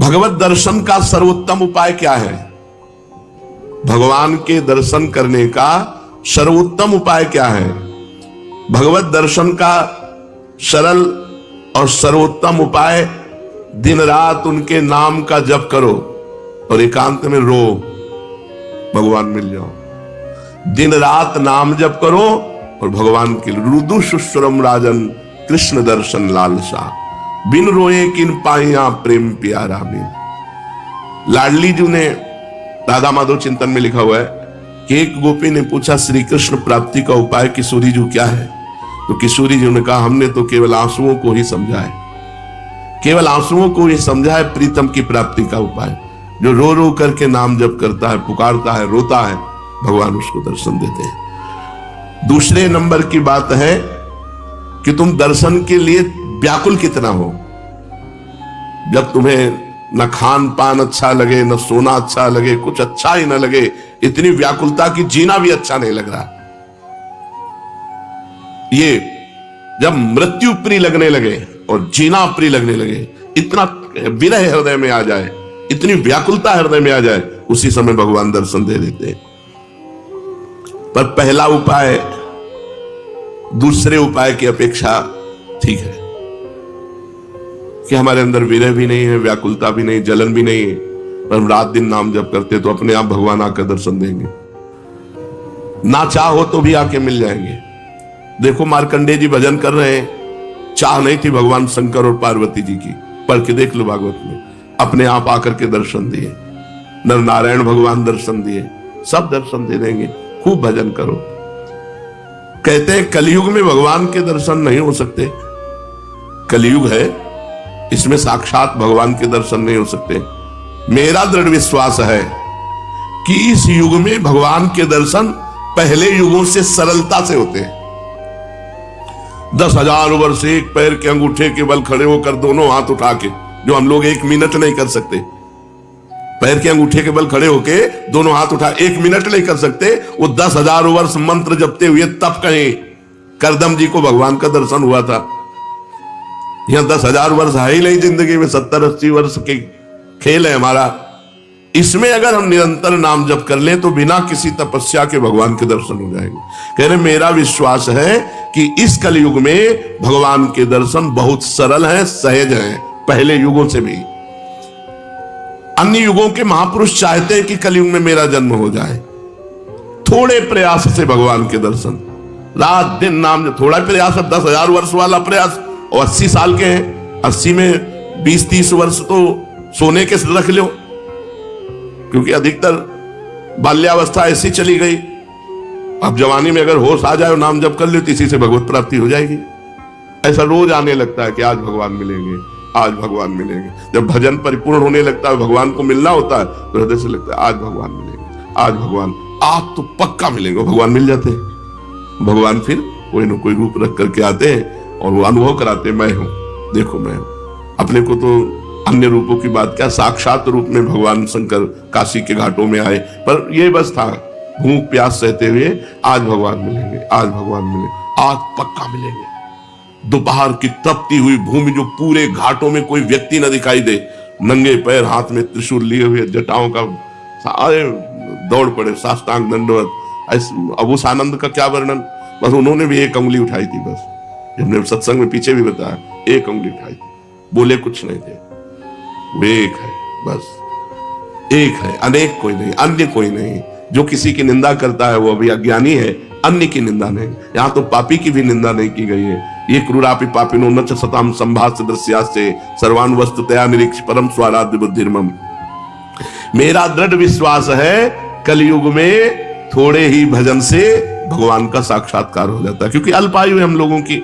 भगवत दर्शन का सर्वोत्तम उपाय क्या है? भगवान के दर्शन करने का सर्वोत्तम उपाय क्या है? भगवत दर्शन का सरल और सर्वोत्तम उपाय, दिन रात उनके नाम का जप करो और एकांत में रो, भगवान मिल जाओ। दिन रात नाम जप करो और भगवान के रुदु सुश्रम राजन कृष्ण दर्शन लालसा, बिन रोए किन पाइया प्रेम प्यारा में। लाडली जी ने राधा माधव चिंतन में लिखा हुआ है कि एक गोपी ने पूछा श्री कृष्ण प्राप्ति का उपाय किशोरी जी क्या है? तो किशोरी जी ने कहा हमने तो केवल आंसुओं को ही समझा है, केवल आंसुओं को ही समझा है प्रीतम की प्राप्ति का उपाय। जो रो रो करके नाम जप करता है, पुकारता है, रोता है, भगवान उसको दर्शन देते हैं। दूसरे नंबर की बात है कि तुम दर्शन के लिए व्याकुल कितना हो। जब तुम्हें न खान पान अच्छा लगे, न सोना अच्छा लगे, कुछ अच्छा ही न लगे, इतनी व्याकुलता कि जीना भी अच्छा नहीं लग रहा, ये जब मृत्यु प्रिय लगने लगे और जीना प्रिय लगने लगे, इतना विरह हृदय में आ जाए, इतनी व्याकुलता हृदय में आ जाए, उसी समय भगवान दर्शन दे देते हैं। पर पहला उपाय दूसरे उपाय की अपेक्षा ठीक है कि हमारे अंदर विरह भी नहीं है, व्याकुलता भी नहीं, जलन भी नहीं है, पर हम रात दिन नाम जप करते तो अपने आप भगवान आकर दर्शन देंगे। ना चाहो तो भी आके मिल जाएंगे। देखो मार्कंडेय जी भजन कर रहे हैं, चाह नहीं थी भगवान शंकर और पार्वती जी की, पढ़ के देख लो भागवत में, अपने आप आकर के दर्शन दिए। नर नारायण भगवान दर्शन दिए, सब दर्शन दे देंगे। खूब भजन करो। कहते हैं कलयुग में भगवान के दर्शन नहीं हो सकते, कलयुग है, इसमें साक्षात भगवान के दर्शन नहीं हो सकते। मेरा दृढ़ विश्वास है कि इस युग में भगवान के दर्शन पहले युगों से सरलता से होते हैं। 10,000 वर्ष एक पैर के अंगूठे के बल खड़े होकर दोनों हाथ उठा के, जो हम लोग 1 मिनट नहीं कर सकते, पैर के अंगूठे के बल खड़े होके दोनों हाथ उठा 1 मिनट नहीं कर सकते, वो 10,000 वर्ष मंत्र जपते हुए तब कहीं करदम जी को भगवान का दर्शन हुआ था। यहां 10,000 वर्ष है ही नहीं जिंदगी में, 70-80 वर्ष के खेल है हमारा। इसमें अगर हम निरंतर नाम जप कर लें तो बिना किसी तपस्या के भगवान के दर्शन हो जाएंगे। कह रहे मेरा विश्वास है कि इस कलयुग में भगवान के दर्शन बहुत सरल हैं, सहज हैं, पहले युगों से भी। अन्य युगों के महापुरुष चाहते हैं कि कलयुग में मेरा जन्म हो जाए, थोड़े प्रयास से भगवान के दर्शन, रात दिन नाम, थोड़ा प्रयास, 10,000 वर्ष वाला प्रयास, और 80 साल के हैं, 80 में 20-30 वर्ष तो सोने के रख लो, क्योंकि अधिकतर बाल्यावस्था ऐसी चली गई। अब जवानी में अगर होश आ जाए और नाम जप कर लो तो इसी से भगवत प्राप्ति हो जाएगी। ऐसा रोज आने लगता है कि आज भगवान मिलेंगे, आज भगवान मिलेंगे। जब भजन परिपूर्ण होने लगता है, भगवान को मिलना होता है, तो हृदय से लगता है आज भगवान मिलेंगे, आज भगवान, आज तो पक्का मिलेंगे। भगवान मिल जाते हैं। भगवान फिर कोई ना कोई रूप रख करके आते हैं और वो अनुभव कराते हैं, मैं हूं, देखो मैं हूं। अपने को तो अन्य रूपों की बात क्या, साक्षात रूप में भगवान शंकर काशी के घाटों में आए, पर ये बस था भूख प्यास सहते हुए, आज भगवान मिलेंगे, आज भगवान मिलेंगे, आज पक्का मिलेंगे। दोपहर की तपती हुई भूमि, जो पूरे घाटों में कोई व्यक्ति न दिखाई दे, नंगे पैर, हाथ में त्रिशूल लिए हुए, जटाओं का, सारे दौड़ पड़े, साष्टांग दंडवत। अब उस आनंद का क्या वर्णन, बस उन्होंने भी 1 अंगुली उठाई थी, बस हमने सत्संग में पीछे भी बताया, 1 अंगुली उठाई थी, बोले कुछ नहीं थे। वो एक है, बस एक है, अनेक कोई नहीं, अन्य कोई नहीं। जो किसी की निंदा करता है वो अभी अज्ञानी है, अन्य की निंदा नहीं। यहां तो पापी की भी निंदा नहीं की गई है। ये क्रूरापि पापिनो न च सताम संभाष्य दृश्यास्ते सर्वान् वस्तुतया निरीक्ष परम स्वाराध्य बुद्धिर्मम। मेरा दृढ़ विश्वास है कलयुग में थोड़े ही भजन से भगवान का साक्षात्कार हो जाता है, क्योंकि अल्पायु है हम लोगों की।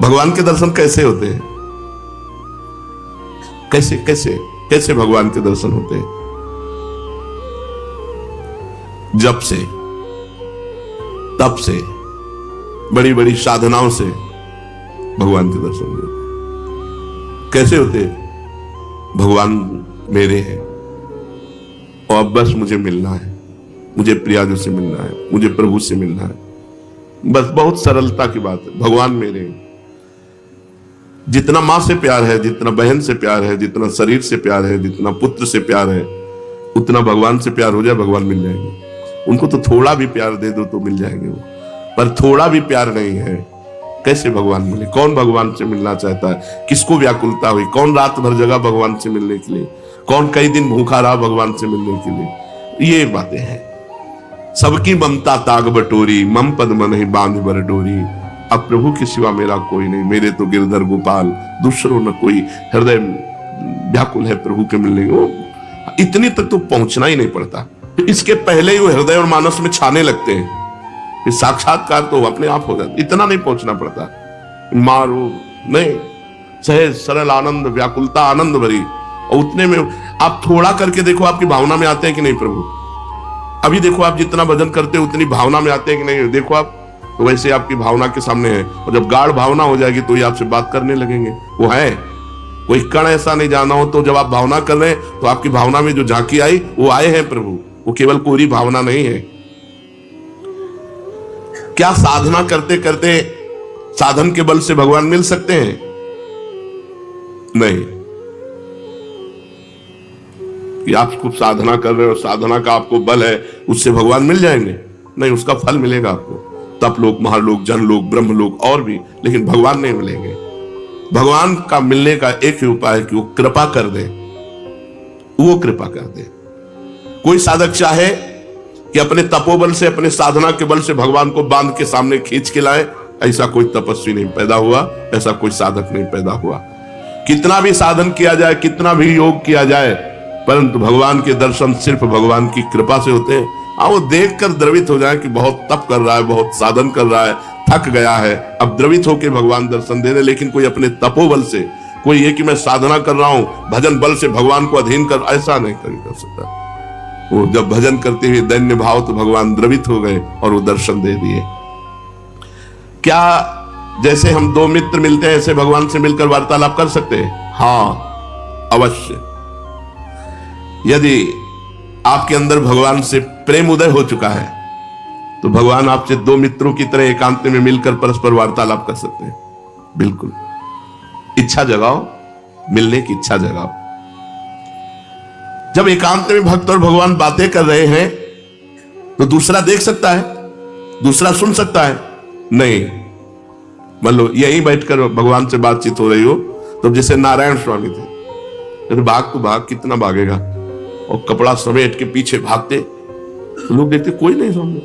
भगवान के दर्शन कैसे होते हैं, कैसे कैसे कैसे भगवान के दर्शन होते हैं? जप से, तप से, बड़ी बड़ी साधनाओं से भगवान के दर्शन होते। कैसे होते? भगवान मेरे हैं और अब बस मुझे मिलना है, मुझे प्रियाजू से मिलना है, मुझे प्रभु से मिलना है, बस बहुत सरलता की बात है। भगवान मेरे हैं, जितना माँ से प्यार है, जितना बहन से प्यार है, जितना शरीर से प्यार है, जितना पुत्र से प्यार है, उतना भगवान से प्यार हो जाए, भगवान मिल जाएंगे। उनको तो थोड़ा भी प्यार दे दो तो मिल जाएंगे वो, पर थोड़ा भी प्यार नहीं है, कैसे भगवान मिले? कौन भगवान से मिलना चाहता है? किसको व्याकुलता हुई? कौन रात भर जगा भगवान से मिलने के लिए? कौन कई दिन भूखा रहा भगवान से मिलने के लिए? ये बातें हैं। सबकी ममता ताग बटोरी, मम पद मन ही बांध बर डोरी। अब प्रभु के सिवा मेरा कोई नहीं, मेरे तो गिरधर गोपाल, दूसरों न कोई। हृदय व्याकुल है प्रभु के मिलने को। इतनी तक तो पहुंचना ही नहीं पड़ता, इसके पहले ही वो हृदय और मानस में छाने लगते हैं, फिर साक्षात्कार तो अपने आप हो जाता। इतना नहीं पहुंचना पड़ता, मारो नहीं, सहज सरल आनंद, व्याकुलता आनंद भरी। और उतने में आप थोड़ा करके देखो, आपकी भावना में आते हैं कि नहीं प्रभु? अभी देखो आप जितना भजन करते हो उतनी भावना में आते हैं कि नहीं? देखो आप, तो वैसे आपकी भावना के सामने है। और जब गाढ़ भावना हो जाएगी तो ये आपसे बात करने लगेंगे। वो है, कोई कण ऐसा नहीं जाना हो तो जब आप भावना कर रहे हैं तो आपकी भावना में जो झांकी आई वो आए हैं प्रभु, वो केवल कोरी भावना नहीं है। क्या साधना करते करते साधन के बल से भगवान मिल सकते हैं? नहीं। कि आप खूब साधना कर रहे हो, साधना का आपको बल है, उससे भगवान मिल जाएंगे? नहीं, उसका फल मिलेगा आपको, तप लोक, महालोक, जनलोक, ब्रह्मलोक और भी, लेकिन भगवान नहीं मिलेंगे। भगवान का मिलने का एक ही उपाय है कि वो कृपा कर दे, वो कृपा कर दे। कोई साधक चाहे कि अपने तपोबल से, अपने साधना के बल से भगवान को बांध के सामने खींच के लाए, ऐसा कोई तपस्वी नहीं पैदा हुआ, ऐसा कोई साधक नहीं पैदा हुआ। कितना भी साधन किया जाए, कितना भी योग किया जाए, परंतु भगवान के दर्शन सिर्फ भगवान की कृपा से होते हैं। वो देखकर द्रवित हो जाए कि बहुत तप कर रहा है, बहुत साधन कर रहा है, थक गया है, अब द्रवित होकर भगवान दर्शन दे रहे। लेकिन कोई अपने तपोबल से, कोई ये कि मैं साधना कर रहा हूं, भजन बल से भगवान को अधीन कर, ऐसा नहीं कर सकता। वो जब भजन करते हुए दैन्य भाव तो भगवान द्रवित हो गए और वो दर्शन दे दिए। क्या जैसे हम दो मित्र मिलते हैं ऐसे भगवान से मिलकर वार्तालाप कर सकते हैं? हाँ, अवश्य। यदि आपके अंदर भगवान से प्रेम उदय हो चुका है तो भगवान आपसे दो मित्रों की तरह एकांत में मिलकर परस्पर वार्तालाप कर सकते हैं। बिल्कुल, इच्छा जगाओ, मिलने की इच्छा जगाओ। जब एकांत में भक्त और भगवान बातें कर रहे हैं तो दूसरा देख सकता है, दूसरा सुन सकता है? नहीं। मान लो यहीं बैठकर भगवान से बातचीत हो रही हो, तो जैसे नारायण स्वामी थे, तो भाग तो भाग, कितना भागेगा, और कपड़ा समेट के पीछे भागते, तो लोग देखते कोई नहीं सामने,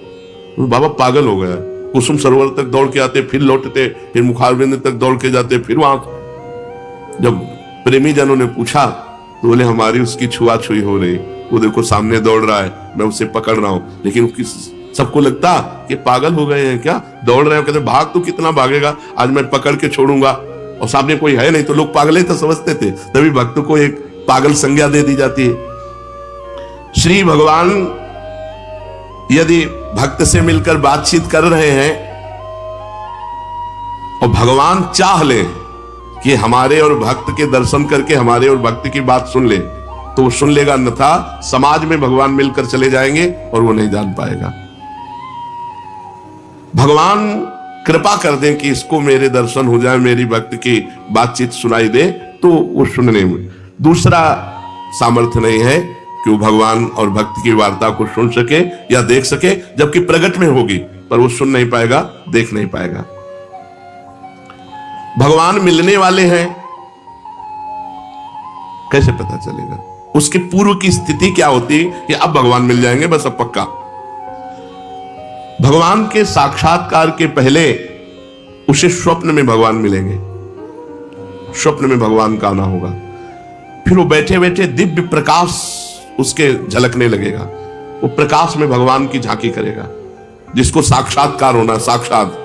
तो बाबा पागल हो गया। कुसुम सरोवर तक दौड़ के आते, फिर लौटते, फिर मुखारबिंद तक दौड़ के जाते, फिर वहां। जब प्रेमी जनों ने पूछा तो बोले हमारी उसकी छुआछुई हो रही, वो देखो सामने दौड़ रहा है, मैं उसे पकड़ रहा हूं। लेकिन सबको लगता कि पागल हो गए हैं क्या, दौड़ रहे हो। कहते भाग तो कितना भागेगा, आज मैं पकड़ के छोड़ूंगा, और सामने कोई है नहीं। तो लोग पागल ही तो समझते थे, तभी भक्त को एक पागल संज्ञा दे दी जाती है। श्री भगवान यदि भक्त से मिलकर बातचीत कर रहे हैं और भगवान चाह ले कि हमारे और भक्त के दर्शन करके हमारे और भक्त की बात सुन ले, तो वो सुन लेगा, अन्यथा समाज में भगवान मिलकर चले जाएंगे और वो नहीं जान पाएगा। भगवान कृपा कर दें कि इसको मेरे दर्शन हो जाए, मेरी भक्त की बातचीत सुनाई दे, तो वो सुनने में दूसरा सामर्थ्य नहीं है कि वो भगवान और भक्त की वार्ता को सुन सके या देख सके, जबकि प्रकट में होगी, पर वो सुन नहीं पाएगा, देख नहीं पाएगा। भगवान मिलने वाले हैं, कैसे पता चलेगा? उसके पूर्व की स्थिति क्या होती कि अब भगवान मिल जाएंगे, बस अब पक्का। भगवान के साक्षात्कार के पहले उसे स्वप्न में भगवान मिलेंगे, स्वप्न में भगवान का आना होगा। फिर वो बैठे बैठे दिव्य प्रकाश उसके झलकने लगेगा, वो प्रकाश में भगवान की झांकी करेगा, जिसको साक्षात्कार होना। साक्षात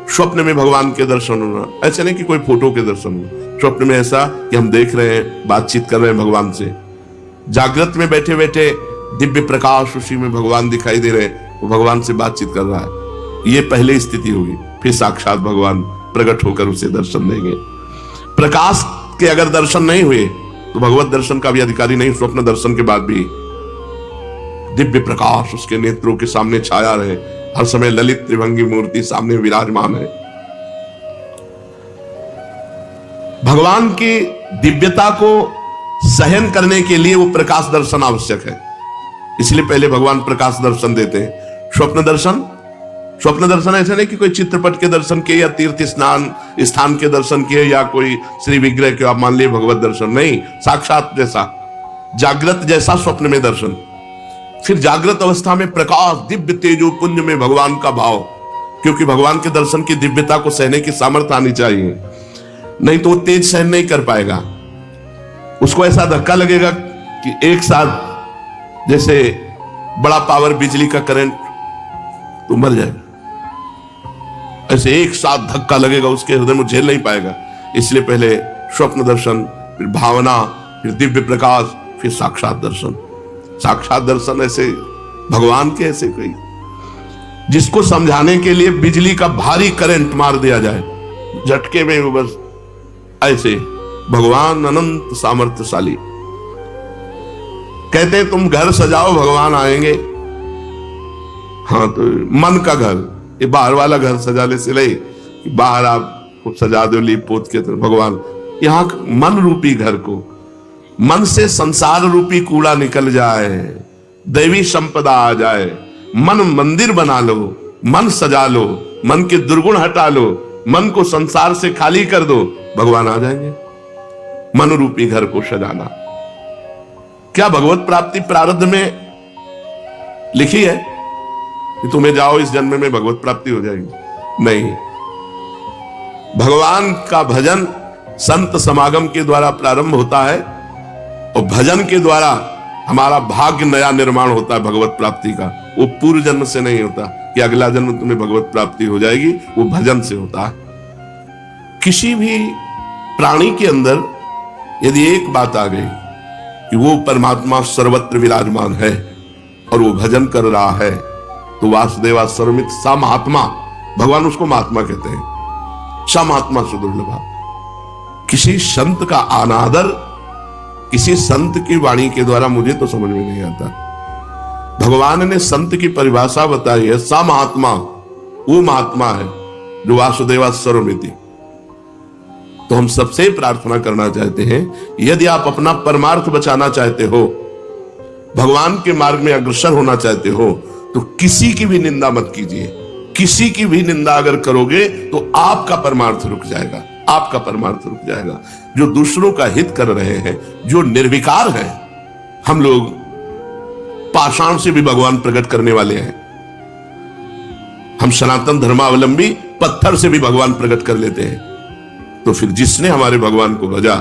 स्वप्न में भगवान के दर्शन होना, ऐसे नहीं कि कोई फोटो के दर्शन हो, स्वप्न में ऐसा कि हम देख रहे हैं, बातचीत कर रहे हैं भगवान से। जागृत में बैठे बैठे दिव्य प्रकाश, उसी में भगवान दिखाई दे रहे हैं, वो भगवान से बातचीत कर रहा है। ये पहले स्थिति होगी, फिर साक्षात भगवान प्रकट होकर उसे दर्शन देंगे। प्रकाश के अगर दर्शन नहीं हुए तो भगवत दर्शन का भी अधिकारी नहीं। स्वप्न दर्शन के बाद भी दिव्य प्रकाश उसके नेत्रों के सामने छाया रहे, हर समय ललित त्रिभंगी मूर्ति सामने विराजमान है। भगवान की दिव्यता को सहन करने के लिए वो प्रकाश दर्शन आवश्यक है। इसलिए पहले भगवान प्रकाश दर्शन देते हैं। स्वप्न दर्शन ऐसा नहीं कि कोई चित्रपट के दर्शन किए या तीर्थ स्थान के दर्शन किए या कोई श्री विग्रह के आप मान लिए भगवत दर्शन, नहीं, साक्षात जैसा, जागृत जैसा स्वप्न में दर्शन। फिर जागृत अवस्था में प्रकाश, दिव्य तेजो पुंज में भगवान का भाव, क्योंकि भगवान के दर्शन की दिव्यता को सहने की सामर्थ्य आनी चाहिए, नहीं तो वो तेज सहन नहीं कर पाएगा। उसको ऐसा धक्का लगेगा कि एक साथ जैसे बड़ा पावर बिजली का करंट, तो मर जाएगा। ऐसे एक साथ धक्का लगेगा उसके हृदय में, झेल नहीं पाएगा। इसलिए पहले स्वप्न दर्शन, फिर भावना, फिर दिव्य प्रकाश, फिर साक्षात दर्शन। साक्षात दर्शन ऐसे भगवान के ऐसे कोई जिसको समझाने के लिए बिजली का भारी करंट मार दिया जाए, झटके में वो बस ऐसे। भगवान अनंत सामर्थ्यशाली। कहते हैं तुम घर सजाओ भगवान आएंगे। हाँ, तो मन का घर, ये बाहर वाला घर सजाने से नहीं कि बाहर आप खूब सजा दो लीप पोत के, तो भगवान यहां मन रूपी घर को, मन से संसार रूपी कूड़ा निकल जाए, दैवी संपदा आ जाए, मन मंदिर बना लो, मन सजा लो, मन के दुर्गुण हटा लो, मन को संसार से खाली कर दो, भगवान आ जाएंगे। मन रूपी घर को सजाना। क्या भगवत प्राप्ति प्रारब्ध में लिखी है कि तुम्हें जाओ इस जन्म में भगवत प्राप्ति हो जाएगी? नहीं। भगवान का भजन संत समागम के द्वारा प्रारंभ होता है और भजन के द्वारा हमारा भाग्य नया निर्माण होता है भगवत प्राप्ति का। वो पूर्व जन्म से नहीं होता कि अगला जन्म तुम्हें भगवत प्राप्ति हो जाएगी, वो भजन से होता है। किसी भी प्राणी के अंदर यदि एक बात आ गई कि वो परमात्मा सर्वत्र विराजमान है और वो भजन कर रहा है, तो वासुदेवा सर्वमित सा महात्मा, भगवान उसको महात्मा कहते हैं। सा महात्मा सुदुर्लभा। किसी संत का अनादर किसी संत की वाणी के द्वारा मुझे तो समझ में नहीं आता। भगवान ने संत की परिभाषा बताई है, सा महात्मा वो महात्मा है जो वासुदेवा सर्वमिति। तो हम सबसे प्रार्थना करना चाहते हैं, यदि आप अपना परमार्थ बचाना चाहते हो, भगवान के मार्ग में अग्रसर होना चाहते हो, तो किसी की भी निंदा मत कीजिए। किसी की भी निंदा अगर करोगे तो आपका परमार्थ रुक जाएगा, आपका परमार्थ रुक जाएगा। जो दूसरों का हित कर रहे हैं, जो निर्विकार हैं, हम लोग पाषाण से भी भगवान प्रकट करने वाले हैं। हम सनातन धर्मावलंबी पत्थर से भी भगवान प्रकट कर लेते हैं। तो फिर जिसने हमारे भगवान को भजा,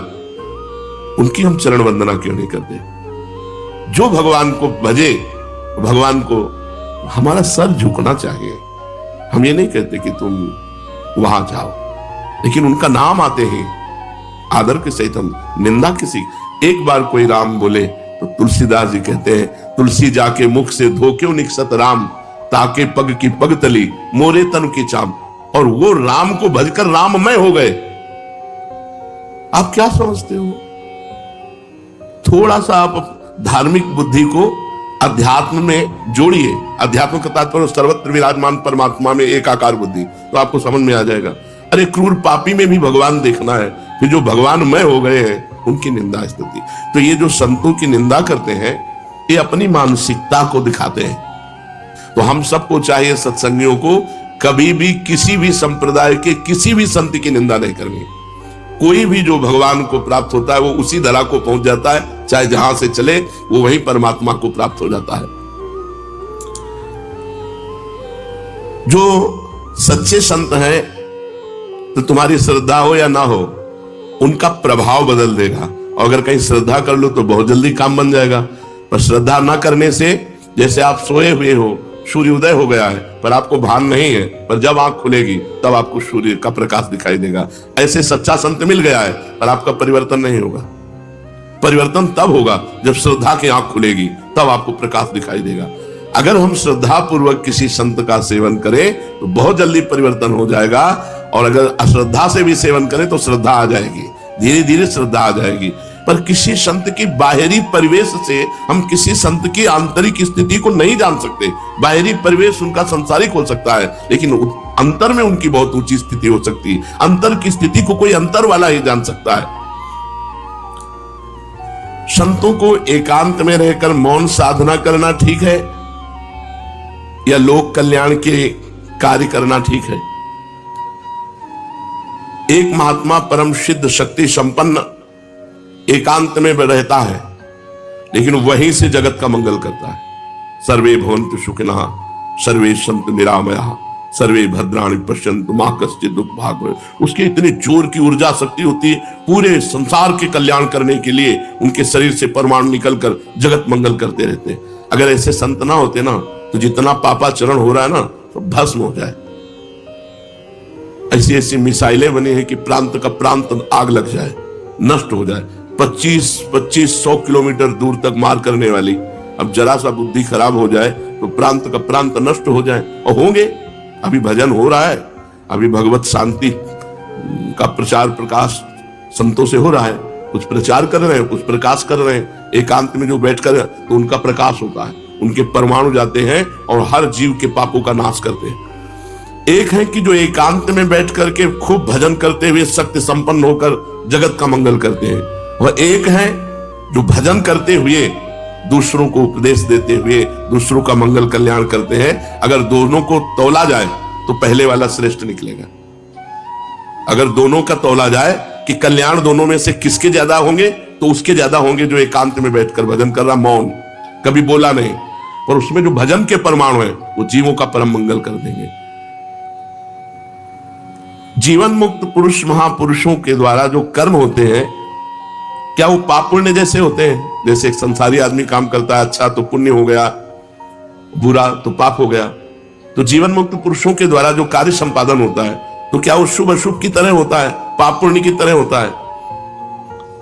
उनकी हम चरण वंदना क्यों नहीं करते? जो भगवान को भजे, भगवान को हमारा सर झुकना चाहिए। हम ये नहीं कहते कि तुम वहां जाओ, लेकिन उनका नाम आते ही आदर के सहित हम निंदा किसी। एक बार कोई राम बोले तो तुलसीदास जी कहते हैं, तुलसी जाके मुख से धो क्यों निकसत राम, ताके पग की पग तली मोरे तन की चाम। और वो राम को भजकर राममय हो गए। आप क्या समझते हो? थोड़ा सा आप धार्मिक बुद्धि को अध्यात्म में जोड़िए। अध्यात्म का तात्पर्य सर्वत्र विराजमान परमात्मा में एकाकार बुद्धि, तो आपको समझ में आ जाएगा। अरे क्रूर पापी में भी भगवान देखना है, फिर जो भगवानमय हो गए हैं उनकी निंदा स्तुति। तो ये जो संतों की निंदा करते हैं, ये अपनी मानसिकता को दिखाते हैं। तो हम सबको चाहिए, सत्संगियों को, कभी भी किसी भी संप्रदाय के किसी भी संत की निंदा नहीं करनी। कोई भी जो भगवान को प्राप्त होता है वो उसी धरा को पहुंच जाता है, चाहे जहां से चले वो वहीं परमात्मा को प्राप्त हो जाता है। जो सच्चे संत हैं, तो तुम्हारी श्रद्धा हो या ना हो, उनका प्रभाव बदल देगा। और अगर कहीं श्रद्धा कर लो तो बहुत जल्दी काम बन जाएगा। पर श्रद्धा ना करने से, जैसे आप सोए हुए हो, सूर्य उदय हो गया है पर आपको भान नहीं है, पर जब आंख खुलेगी तब आपको सूर्य का प्रकाश दिखाई देगा। ऐसे सच्चा संत मिल गया है पर आपका परिवर्तन नहीं होगा। परिवर्तन तब होगा जब श्रद्धा की आंख खुलेगी, तब आपको प्रकाश दिखाई देगा। अगर हम श्रद्धा पूर्वक किसी संत का सेवन करें तो बहुत जल्दी परिवर्तन हो जाएगा। और अगर अश्रद्धा से भी सेवन करें तो श्रद्धा आ जाएगी, धीरे धीरे श्रद्धा आ जाएगी। पर किसी संत की बाहरी परिवेश से हम किसी संत की आंतरिक स्थिति को नहीं जान सकते। बाहरी परिवेश उनका संसारिक हो सकता है, लेकिन अंतर में उनकी बहुत ऊंची स्थिति हो सकती है। अंतर की स्थिति को कोई अंतर वाला ही जान सकता है। संतों को एकांत में रहकर मौन साधना करना ठीक है या लोक कल्याण के कार्य करना ठीक है? एक महात्मा परम सिद्ध शक्ति संपन्न एकांत में रहता है, लेकिन वहीं से जगत का मंगल करता है। सर्वे भवन्तु सुखिनः, सर्वे सन्तु निरामयाः, सर्वे भद्राणि पश्यन्तु मा कश्चित् दुःख भाग् भवेत्। उसके इतनी जोर की ऊर्जा शक्ति होती है पूरे संसार के कल्याण करने के लिए। उनके शरीर से परमाणु निकलकर जगत मंगल करते रहते हैं। अगर ऐसे संत ना होते ना तो जितना पापाचरण हो रहा है ना तो भस्म हो जाए। ऐसी ऐसी मिसाइलें बनी है कि प्रांत का प्रांत आग लग जाए, नष्ट हो जाए। 25-100 किलोमीटर दूर तक मार करने वाली, अब जरा सा बुद्धि खराब हो जाए तो प्रांत का प्रांत नष्ट हो जाए। और होंगे, अभी भजन हो रहा है, अभी भगवत शांति का प्रचार प्रकाश संतों से हो रहा है। कुछ प्रचार कर रहे हैं, कुछ प्रकाश कर रहे हैं। एकांत में जो बैठकर तो उनका प्रकाश होता है, उनके परमाणु जाते हैं और हर जीव के पापों का नाश करते हैं। एक है कि जो एकांत में बैठ करके खूब भजन करते हुए शक्ति संपन्न होकर जगत का मंगल करते हैं, वह एक है जो भजन करते हुए दूसरों को उपदेश देते हुए दूसरों का मंगल कल्याण करते हैं। अगर दोनों को तौला जाए तो पहले वाला श्रेष्ठ निकलेगा। अगर दोनों का तौला जाए कि कल्याण दोनों में से किसके ज्यादा होंगे, तो उसके ज्यादा होंगे जो एकांत में बैठकर भजन कर रहा, मौन, कभी बोला नहीं, और उसमें जो भजन के परमाणु है वो जीवों का परम मंगल कर देंगे। जीवन मुक्त पुरुष महापुरुषों के द्वारा जो कर्म होते हैं, क्या वो पाप पुण्य जैसे होते हैं? जैसे एक संसारी आदमी काम करता है, अच्छा तो पुण्य हो गया, बुरा तो पाप हो गया। तो जीवन मुक्त पुरुषों के द्वारा जो कार्य संपादन होता है, तो क्या वो शुभ अशुभ की तरह होता है, पाप पुण्य की तरह होता है?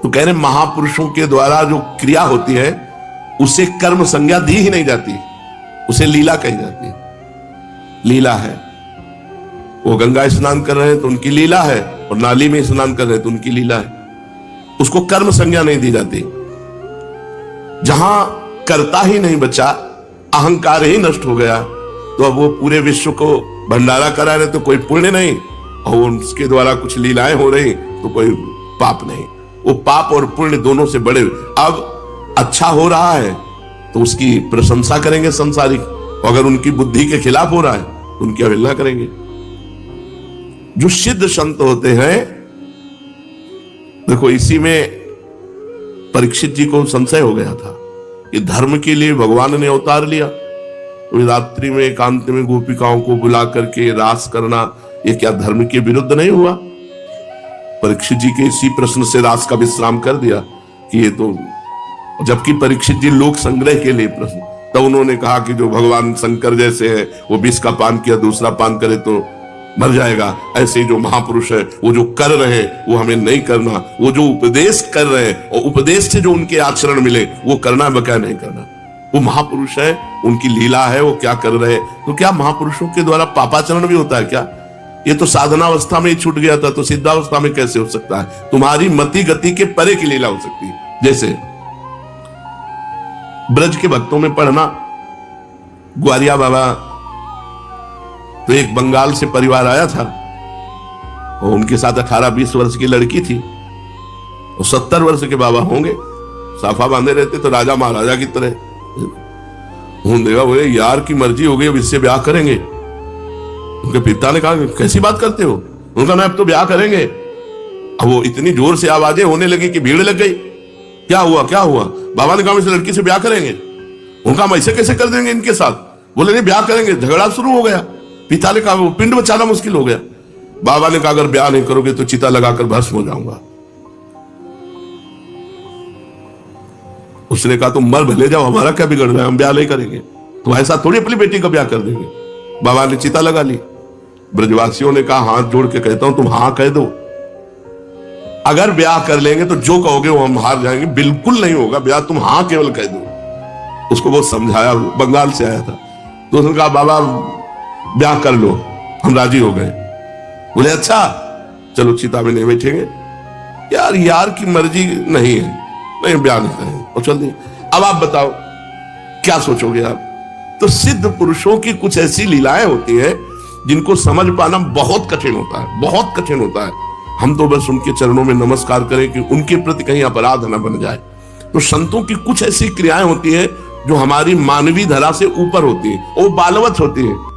तो कह रहे महापुरुषों के द्वारा जो क्रिया होती है उसे कर्म संज्ञा दी ही नहीं जाती, उसे लीला कही जाती है। लीला है, वो गंगा स्नान कर रहे हैं तो उनकी लीला है, और नाली में स्नान कर रहे हैं तो उनकी लीला है। उसको कर्म संज्ञा नहीं दी जाती। जहां कर्ता ही नहीं बचा, अहंकार ही नष्ट हो गया, तो अब वो पूरे विश्व को भंडारा करा रहे तो कोई पुण्य नहीं, और उसके द्वारा कुछ लीलाएं हो रही तो कोई पाप नहीं। वो पाप और पुण्य दोनों से बड़े। अब अच्छा हो रहा है तो उसकी प्रशंसा करेंगे संसारिक, अगर उनकी बुद्धि के खिलाफ हो रहा है तो उनकी अवहेलना करेंगे। जो सिद्ध संत होते हैं, देखो इसी में परीक्षित जी को संशय हो गया था कि धर्म के लिए भगवान ने अवतार लिया, तो रात्रि में एकांत में गोपिकाओं को बुला करके रास करना, ये क्या धर्म के विरुद्ध नहीं हुआ? परीक्षित जी के इसी प्रश्न से रास का विश्राम कर दिया कि ये तो, जबकि परीक्षित जी लोक संग्रह के लिए प्रश्न, तब उन्होंने कहा कि जो भगवान शंकर जैसे है वो विष का पान किया, दूसरा पान करे तो मर जाएगा। ऐसे ही जो महापुरुष है वो जो कर रहे हैं वो हमें नहीं करना, वो जो उपदेश कर रहे हैं और उपदेश से जो उनके आचरण मिले वो करना बकाया नहीं करना। वो महापुरुष है, उनकी लीला है, वो क्या कर रहे हैं। तो क्या महापुरुषों के द्वारा पापाचरण भी होता है क्या? ये तो साधनावस्था में ही छूट गया था, तो सिद्धावस्था में कैसे हो सकता है? तुम्हारी मति गति के परे की लीला हो सकती है। जैसे ब्रज के भक्तों में पढ़ना, ग्वारिया बाबा, तो एक बंगाल से परिवार आया था और उनके साथ 18-20 वर्ष की लड़की थी, और 70 वर्ष के बाबा होंगे, साफा बांधे रहते तो राजा महाराजा की तरह। देखा बोले यार की मर्जी हो गई, अब इससे ब्याह करेंगे। उनके पिता ने कहा कैसी बात करते हो? उनका मैं अब तो ब्याह करेंगे। अब वो इतनी जोर से आवाजें होने लगी कि भीड़ लग गई। क्या हुआ क्या हुआ? बाबा ने कहा इस लड़की से ब्याह करेंगे। उनका हम ऐसे कैसे कर देंगे इनके साथ? बोले नहीं ब्याह करेंगे। झगड़ा शुरू हो गया। पिता ने कहा वो पिंड बचाना मुश्किल हो गया। बाबा ने कहा अगर ब्याह नहीं करोगे तो चिता लगाकर भस्म हो जाऊंगा। उसने कहा तुम मर भले जाओ, हमारा क्या बिगड़ रहा है, हम ब्याह नहीं करेंगे। तो ऐसा थोड़ी अपनी बेटी का ब्याह कर देंगे। बाबा ने चिता लगा ली। ब्रजवासियों ने कहा हाथ जोड़ के कहता हूं तुम हां कह दो, अगर ब्याह कर लेंगे तो जो कहोगे वो हम हार जाएंगे। बिल्कुल नहीं होगा ब्याह, तुम हां केवल कह दो। उसको बहुत समझाया, बंगाल से आया था। तो उसने कहा बाबा ब्याह कर लो, हम राजी हो गए। बोले अच्छा चलो चिता में नहीं बैठेंगे। यार की मर्जी नहीं है, नहीं ब्याह नहीं करेंगे और चल दिए। अब आप बताओ क्या सोचोगे आप? तो सिद्ध पुरुषों की कुछ ऐसी लीलाएं होती हैं जिनको समझ पाना बहुत कठिन होता है, बहुत कठिन होता है। हम तो बस उनके चरणों में नमस्कार करें कि उनके प्रति कहीं अपराध न बन जाए। तो संतों की कुछ ऐसी क्रियाएं होती है जो हमारी मानवीय धरा से ऊपर होती है, वो बालवत होती है।